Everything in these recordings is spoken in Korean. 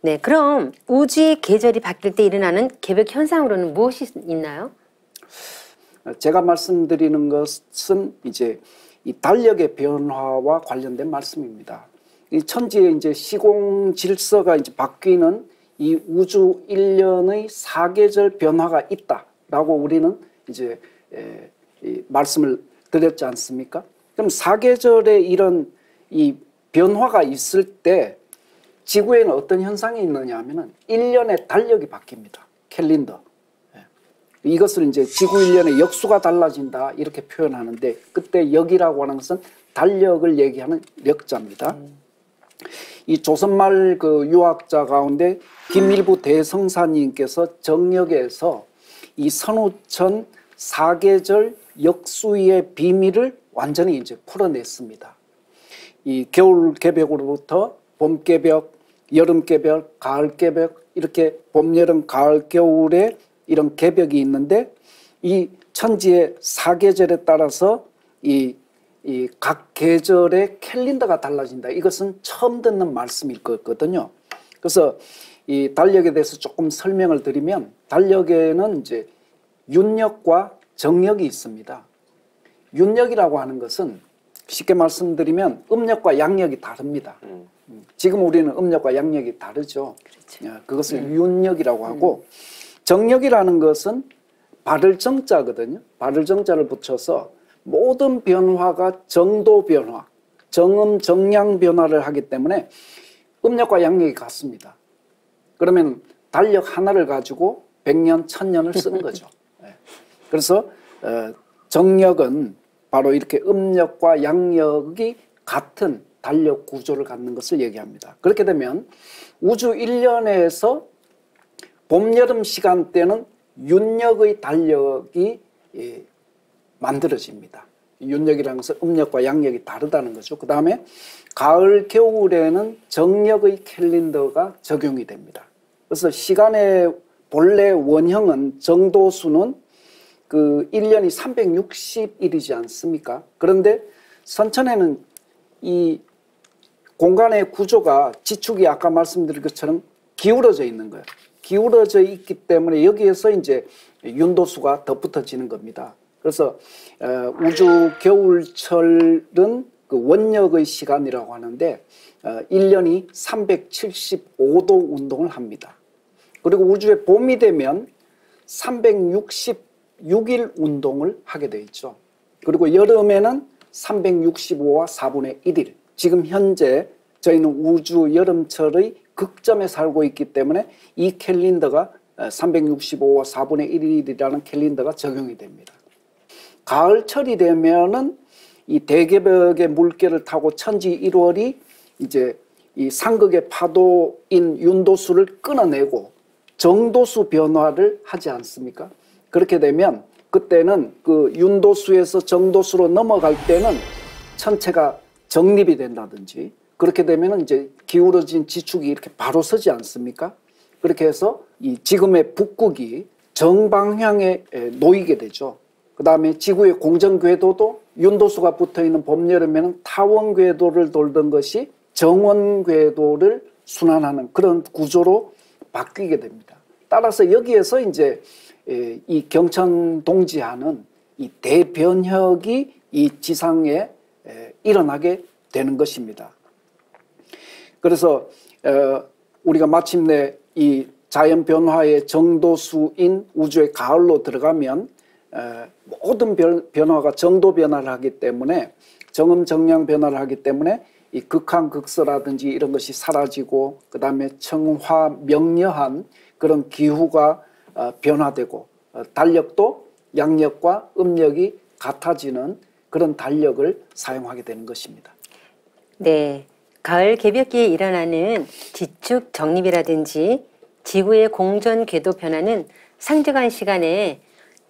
네, 그럼 우주의 계절이 바뀔 때 일어나는 개벽 현상으로는 무엇이 있나요? 제가 말씀드리는 것은 이제 이 달력의 변화와 관련된 말씀입니다. 이 천지의 이제 시공 질서가 이제 바뀌는 이 우주 일련의 사계절 변화가 있다라고 우리는 이제 이 말씀을 드렸지 않습니까? 그럼 사계절에 이런 이 변화가 있을 때 지구에는 어떤 현상이 있느냐 하면은 1년의 달력이 바뀝니다. 캘린더. 이것을 이제 지구 1년의 역수가 달라진다 이렇게 표현하는데 그때 역이라고 하는 것은 달력을 얘기하는 역자입니다. 이 조선말 그 유학자 가운데 김일부 대성사님께서 정역에서 이 선우천 사계절 역수의 비밀을 완전히 이제 풀어냈습니다. 이 겨울 개벽으로부터 봄 개벽, 여름 개벽, 가을 개벽 이렇게 봄, 여름, 가을, 겨울에 이런 개벽이 있는데 이 천지의 사계절에 따라서 이 각 계절의 캘린더가 달라진다. 이것은 처음 듣는 말씀일 거거든요. 그래서 이 달력에 대해서 조금 설명을 드리면 달력에는 이제 윤력과 정력이 있습니다. 윤력이라고 하는 것은 쉽게 말씀드리면 음력과 양력이 다릅니다. 지금 우리는 음력과 양력이 다르죠. 그렇죠. 그것을 윤력이라고 하고 정력이라는 것은 발을 정자거든요. 발을 정자를 붙여서 모든 변화가 정도 변화, 정음, 정량 변화를 하기 때문에 음력과 양력이 같습니다. 그러면 달력 하나를 가지고 100년, 1000년을 쓰는 거죠. 그래서 정력은 바로 이렇게 음력과 양력이 같은 달력 구조를 갖는 것을 얘기합니다. 그렇게 되면 우주 1년에서 봄, 여름 시간대는 윤력의 달력이 만들어집니다. 윤력이라는 것은 음력과 양력이 다르다는 거죠. 그 다음에 가을, 겨울에는 정력의 캘린더가 적용이 됩니다. 그래서 시간의 본래 원형은 정도수는 그 1년이 360일이지 않습니까? 그런데 선천에는 이 공간의 구조가 지축이 아까 말씀드린 것처럼 기울어져 있는 거예요. 기울어져 있기 때문에 여기에서 이제 윤도수가 덧붙어지는 겁니다. 그래서 우주 겨울철은 그 원력의 시간이라고 하는데 1년이 375도 운동을 합니다. 그리고 우주의 봄이 되면 366일 운동을 하게 되어 있죠. 그리고 여름에는 365와 4분의 1일. 지금 현재 저희는 우주 여름철의 극점에 살고 있기 때문에 이 캘린더가 365와 4분의 1일이라는 캘린더가 적용이 됩니다. 가을철이 되면은 이 대개벽의 물결을 타고 천지 1월이 이제 이 상극의 파도인 윤도수를 끊어내고 정도수 변화를 하지 않습니까? 그렇게 되면 그때는 그 윤도수에서 정도수로 넘어갈 때는 천체가 정립이 된다든지 그렇게 되면 이제 기울어진 지축이 이렇게 바로 서지 않습니까? 그렇게 해서 이 지금의 북극이 정방향에 놓이게 되죠. 그 다음에 지구의 공전궤도도 윤도수가 붙어있는 봄, 여름에는 타원궤도를 돌던 것이 정원궤도를 순환하는 그런 구조로 바뀌게 됩니다. 따라서 여기에서 이제 이 경천동지하는 이 대변혁이 이 지상에 일어나게 되는 것입니다. 그래서 우리가 마침내 이 자연 변화의 정도수인 우주의 가을로 들어가면 모든 변화가 정도 변화를 하기 때문에 정음 정량 변화를 하기 때문에 이 극한 극서라든지 이런 것이 사라지고 그 다음에 청화 명료한 그런 기후가 변화되고 달력도 양력과 음력이 같아지는 그런 달력을 사용하게 되는 것입니다. 네, 가을 개벽기에 일어나는 지축 정립이라든지 지구의 공전 궤도 변화는 상주간 시간에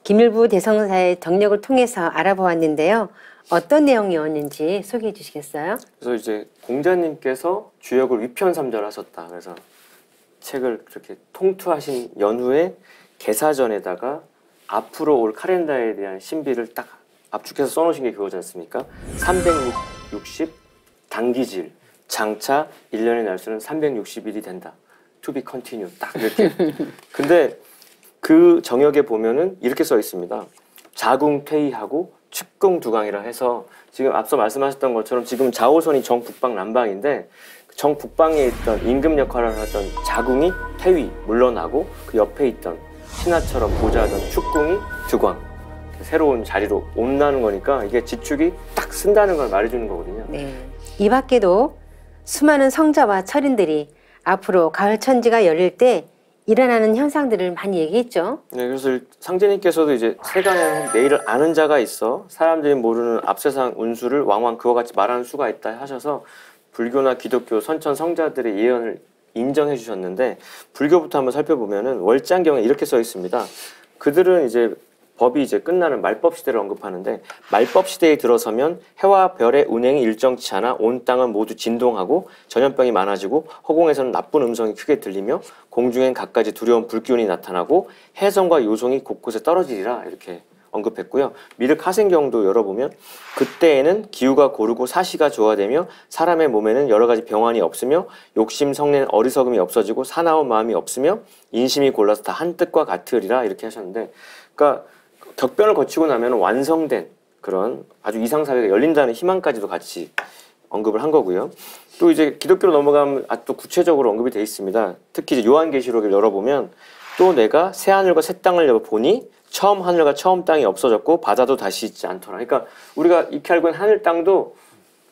김일부 대성사의 정력을 통해서 알아보았는데요. 어떤 내용이었는지 소개해 주시겠어요? 그래서 이제 공자님께서 주역을 위편삼절하셨다. 그래서 책을 그렇게 통투하신 연후에 개사전에다가 앞으로 올 카렌다에 대한 신비를 딱 압축해서 써놓으신 게 그거지 않습니까? 360 단기질, 장차 1년의 날수는 360일이 된다. to be continue 딱 이렇게. 근데 그 정역에 보면은 이렇게 써 있습니다. 자궁 퇴위하고 축궁 두강이라 해서 지금 앞서 말씀하셨던 것처럼 지금 좌우선이 정북방 남방인데 정북방에 있던 임금 역할을 하던 자궁이 퇴위 물러나고 그 옆에 있던 신하처럼 보좌하던 축궁이 두광 새로운 자리로 온다는 거니까 이게 지축이 딱 쓴다는 걸 말해주는 거거든요. 네. 이 밖에도 수많은 성자와 철인들이 앞으로 가을 천지가 열릴 때 일어나는 현상들을 많이 얘기했죠. 네, 그래서 상제님께서도 이제 세간에 내일을 아는 자가 있어 사람들이 모르는 앞세상 운수를 왕왕 그와 같이 말하는 수가 있다 하셔서 불교나 기독교 선천 성자들의 예언을 인정해 주셨는데 불교부터 한번 살펴보면은 월장경에 이렇게 써 있습니다. 그들은 이제 법이 이제 끝나는 말법 시대를 언급하는데 말법 시대에 들어서면 해와 별의 운행이 일정치 않아 온 땅은 모두 진동하고 전염병이 많아지고 허공에서는 나쁜 음성이 크게 들리며 공중엔 갖가지 두려운 불기운이 나타나고 해성과 요송이 곳곳에 떨어지리라 이렇게 언급했고요. 미륵 하생경도 열어보면 그때에는 기후가 고르고 사시가 조화되며 사람의 몸에는 여러 가지 병환이 없으며 욕심 성낸 어리석음이 없어지고 사나운 마음이 없으며 인심이 골라서 다 한 뜻과 같으리라 이렇게 하셨는데 그러니까 격변을 거치고 나면 완성된 그런 아주 이상사회가 열린다는 희망까지도 같이 언급을 한 거고요. 또 이제 기독교로 넘어가면 또 구체적으로 언급이 되어 있습니다. 특히 이제 요한계시록을 열어보면 또 내가 새 하늘과 새 땅을 열어보니 처음 하늘과 처음 땅이 없어졌고 바다도 다시 있지 않더라. 그러니까 우리가 익히 알고 있는 하늘 땅도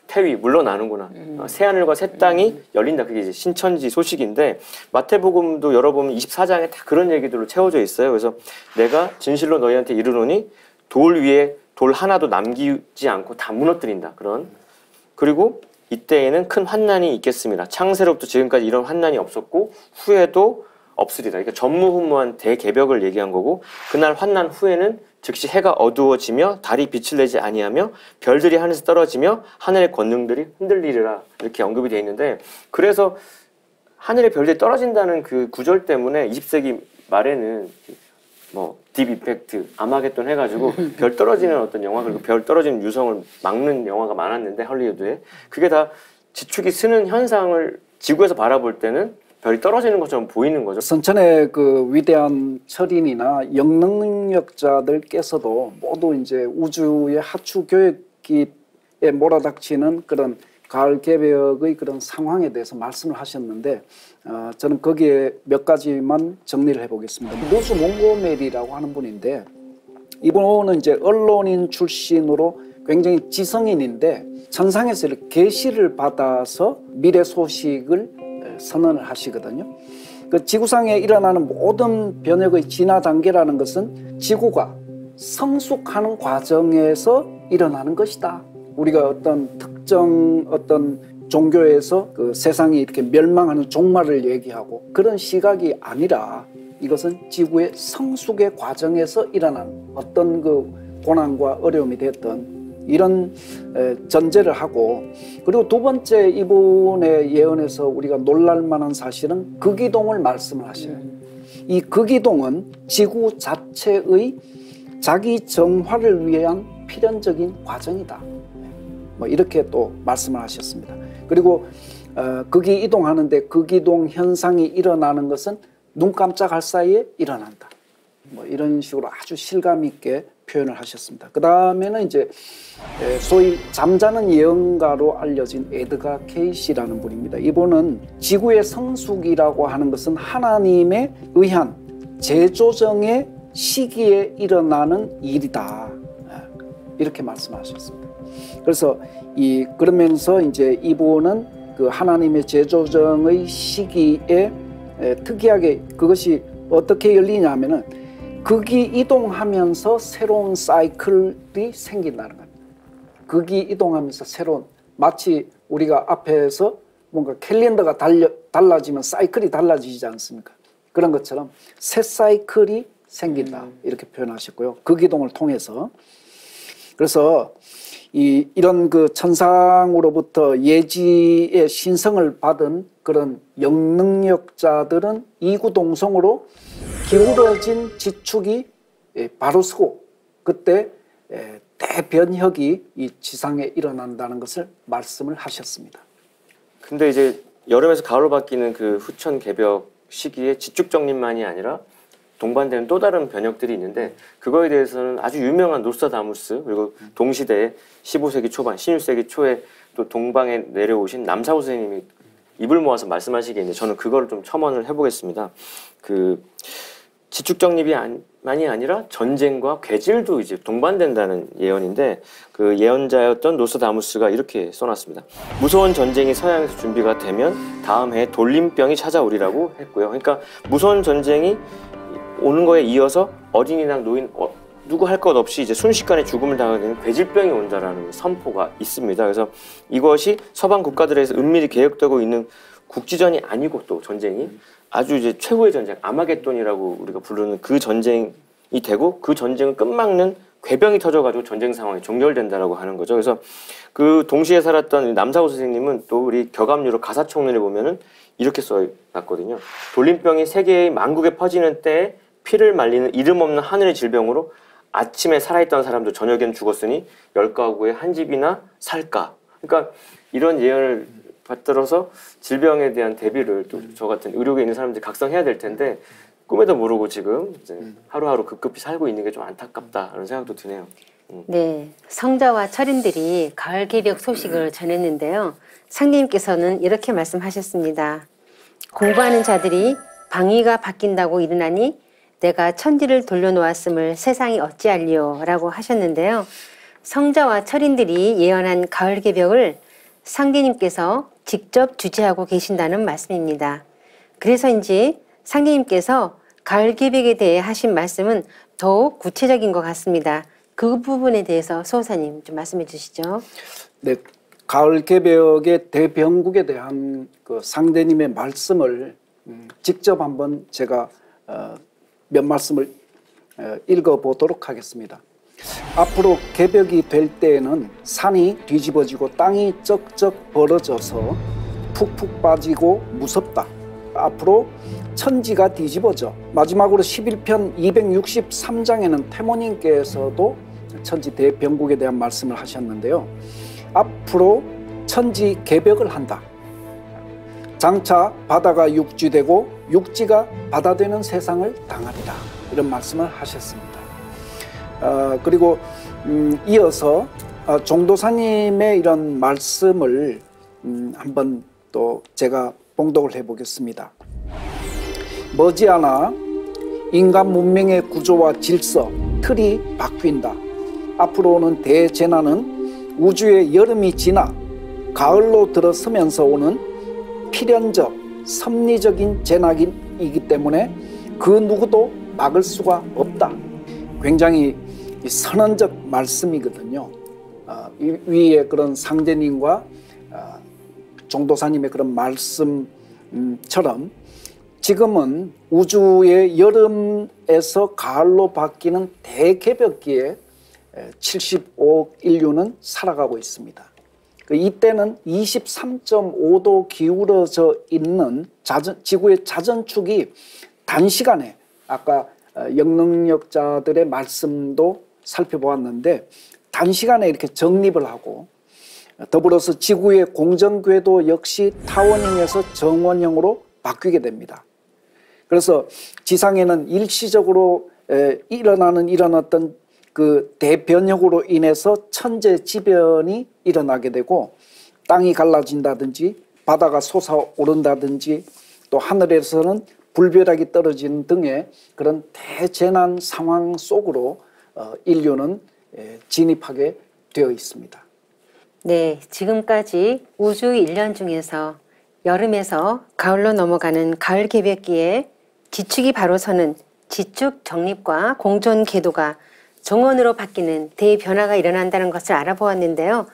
태위 물러나는구나. 새 하늘과 새 땅이 열린다. 그게 이제 신천지 소식인데 마태복음도 열어보면 24장에 다 그런 얘기들로 채워져 있어요. 그래서 내가 진실로 너희한테 이르노니 돌 위에 돌 하나도 남기지 않고 다 무너뜨린다. 그런. 그리고 이때에는 큰 환난이 있겠습니다. 창세로부터 지금까지 이런 환난이 없었고 후에도 없으리라. 그러니까 전무후무한 대개벽을 얘기한 거고 그날 환난 후에는 즉시 해가 어두워지며 달이 빛을 내지 아니하며 별들이 하늘에서 떨어지며 하늘의 권능들이 흔들리리라 이렇게 언급이 되어 있는데 그래서 하늘의 별들이 떨어진다는 그 구절 때문에 20세기 말에는 뭐 딥 이펙트, 아마겟돈 해가지고 별 떨어지는 어떤 영화 그리고 별 떨어지는 유성을 막는 영화가 많았는데 헐리우드에 그게 다 지축이 쓰는 현상을 지구에서 바라볼 때는 별이 떨어지는 것처럼 보이는 거죠. 선천의 그 위대한 철인이나 영능력자들께서도 모두 이제 우주의 하추 교역기에 몰아닥치는 그런 가을 개벽의 그런 상황에 대해서 말씀을 하셨는데 저는 거기에 몇 가지만 정리를 해보겠습니다. 누수 몽고메리라고 하는 분인데 이분은 이제 언론인 출신으로 굉장히 지성인인데 천상에서 이렇게 계시를 받아서 미래 소식을 선언을 하시거든요. 그 지구상에 일어나는 모든 변혁의 진화 단계라는 것은 지구가 성숙하는 과정에서 일어나는 것이다. 우리가 어떤 특정 어떤 종교에서 그 세상이 이렇게 멸망하는 종말을 얘기하고 그런 시각이 아니라 이것은 지구의 성숙의 과정에서 일어나는 어떤 그 고난과 어려움이 됐던 이런 전제를 하고 그리고 두 번째 이분의 예언에서 우리가 놀랄 만한 사실은 극이동을 말씀을 하셔요. 이 극이동은 지구 자체의 자기 정화를 위한 필연적인 과정이다. 뭐 이렇게 또 말씀을 하셨습니다. 그리고 극이 이동하는데 극이동 현상이 일어나는 것은 눈 깜짝할 사이에 일어난다. 뭐 이런 식으로 아주 실감 있게 표현을 하셨습니다. 그 다음에는 이제 소위 잠자는 예언가로 알려진 에드가 케이시라는 분입니다. 이분은 지구의 성숙이라고 하는 것은 하나님에 의한 재조정의 시기에 일어나는 일이다. 이렇게 말씀하셨습니다. 그래서 그러면서 이제 이분은 그 하나님의 재조정의 시기에 특이하게 그것이 어떻게 열리냐면은 극이 이동하면서 새로운 사이클이 생긴다는 겁니다. 극이 이동하면서 새로운 마치 우리가 앞에서 뭔가 캘린더가 달라지면 사이클이 달라지지 않습니까? 그런 것처럼 새 사이클이 생긴다 이렇게 표현하셨고요. 극이동을 통해서 그래서 이런 그 천상으로부터 예지의 신성을 받은 그런 영능력자들은 이구동성으로 기울어진 지축이 바로 서고 그때 대변혁이 이 지상에 일어난다는 것을 말씀을 하셨습니다. 근데 이제 여름에서 가을로 바뀌는 그 후천 개벽 시기에 지축 정립만이 아니라 동반되는 또 다른 변혁들이 있는데 그거에 대해서는 아주 유명한 노스트라다무스 그리고 동시대에 15세기 초반, 16세기 초에 또 동방에 내려오신 남사우 선생님이 입을 모아서 말씀하시기에 있는데 저는 그거를 좀 첨언을 해보겠습니다. 그 지축 정립만이 아니라 전쟁과 괴질도 이제 동반된다는 예언인데 그 예언자였던 노스트라다무스가 이렇게 써놨습니다. 무서운 전쟁이 서양에서 준비가 되면 다음 해에 돌림병이 찾아오리라고 했고요. 그러니까 무서운 전쟁이 오는 거에 이어서 어린이나 노인 누구 할 것 없이 이제 순식간에 죽음을 당하게 되는 괴질병이 온다라는 선포가 있습니다. 그래서 이것이 서방 국가들에서 은밀히 계획되고 있는 국지전이 아니고 또 전쟁이 아주 이제 최후의 전쟁 아마겟돈이라고 우리가 부르는 그 전쟁이 되고 그 전쟁을 끝막는 괴병이 터져가지고 전쟁 상황이 종결된다라고 하는 거죠. 그래서 그 동시에 살았던 남사우 선생님은 또 우리 격압류로 가사총론에 보면은 이렇게 써놨거든요. 돌림병이 세계의 만국에 퍼지는 때에 피를 말리는 이름 없는 하늘의 질병으로 아침에 살아있던 사람도 저녁엔 죽었으니 10가구에 한 집이나 살까. 그러니까 이런 예언을 받들어서 질병에 대한 대비를 또 저 같은 의료계에 있는 사람들이 각성해야 될 텐데 꿈에도 모르고 지금 이제 하루하루 급급히 살고 있는 게 좀 안타깝다는 생각도 드네요. 네, 성자와 철인들이 가을 개벽 소식을 전했는데요. 상님께서는 이렇게 말씀하셨습니다. 공부하는 자들이 방위가 바뀐다고 일어나니 내가 천지를 돌려놓았음을 세상이 어찌알리요 라고 하셨는데요. 성자와 철인들이 예언한 가을 개벽을 상계님께서 직접 주재하고 계신다는 말씀입니다. 그래서인지 상계님께서 가을 개벽에 대해 하신 말씀은 더욱 구체적인 것 같습니다. 그 부분에 대해서 수호사님 좀 말씀해 주시죠. 네, 가을 개벽의 대변국에 대한 그 상대님의 말씀을 직접 한번 제가 몇 말씀을 읽어보도록 하겠습니다. 앞으로 개벽이 될 때에는 산이 뒤집어지고 땅이 쩍쩍 벌어져서 푹푹 빠지고 무섭다. 앞으로 천지가 뒤집어져. 마지막으로 11편 263장에는 태모님께서도 천지 대변국에 대한 말씀을 하셨는데요. 앞으로 천지 개벽을 한다. 장차 바다가 육지되고 육지가 바다 되는 세상을 당하리라. 이런 말씀을 하셨습니다. 그리고 이어서 종도사님의 이런 말씀을 한번 또 제가 봉독을 해보겠습니다. 머지않아 인간 문명의 구조와 질서, 틀이 바뀐다. 앞으로 오는 대재난은 우주의 여름이 지나 가을로 들어서면서 오는 필연적, 섭리적인 재난이기 때문에 그 누구도 막을 수가 없다. 굉장히 선언적 말씀이거든요. 위에 그런 상제님과 종도사님의 그런 말씀처럼 지금은 우주의 여름에서 가을로 바뀌는 대개벽기에 75억 인류는 살아가고 있습니다. 이때는 23.5도 기울어져 있는 지구의 자전축이 단시간에 아까 영능력자들의 말씀도 살펴보았는데 단시간에 이렇게 정립을 하고 더불어서 지구의 공정궤도 역시 타원형에서 정원형으로 바뀌게 됩니다. 그래서 지상에는 일시적으로 일어났던 그 대변혁으로 인해서 천재지변이 일어나게 되고 땅이 갈라진다든지 바다가 솟아오른다든지 또 하늘에서는 불벼락이 떨어지는 등의 그런 대재난 상황 속으로 인류는 진입하게 되어 있습니다. 네, 지금까지 우주 1년 중에서 여름에서 가을로 넘어가는 가을 개벽기에 지축이 바로 서는 지축 정립과 공존 궤도가 정원으로 바뀌는 대변화가 일어난다는 것을 알아보았는데요.